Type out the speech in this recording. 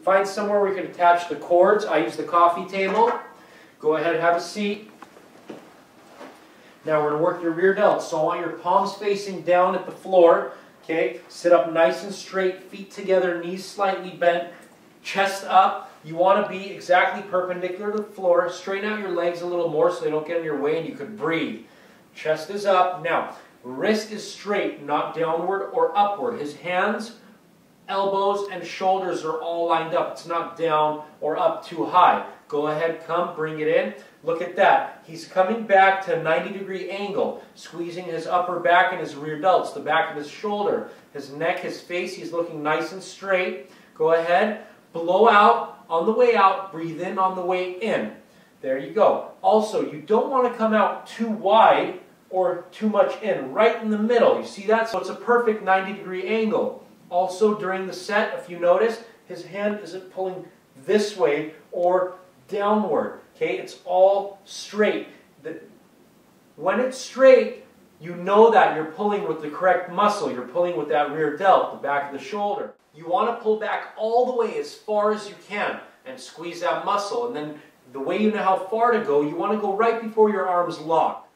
Find somewhere where you can attach the cords. I use the coffee table. Go ahead, have a seat. Now we're going to work your rear delts. So I want your palms facing down at the floor. Okay, sit up nice and straight, feet together, knees slightly bent, chest up. You want to be exactly perpendicular to the floor. Straighten out your legs a little more so they don't get in your way and you could breathe. Chest is up. Now, wrist is straight, not downward or upward. His hands, elbows, and shoulders are all lined up. It's not down or up too high. Go ahead, come, bring it in. Look at that. He's coming back to a 90-degree angle, squeezing his upper back and his rear delts, the back of his shoulder, his neck, his face. He's looking nice and straight. Go ahead, blow out on the way out, breathe in on the way in. There you go. Also, you don't want to come out too wide or too much in, right in the middle. You see that? So it's a perfect 90-degree angle. Also, during the set, if you notice, his hand isn't pulling this way or downward. Okay, it's all straight. When it's straight, you know that you're pulling with the correct muscle. You're pulling with that rear delt, the back of the shoulder. You want to pull back all the way as far as you can and squeeze that muscle. And then the way you know how far to go, you want to go right before your arms lock.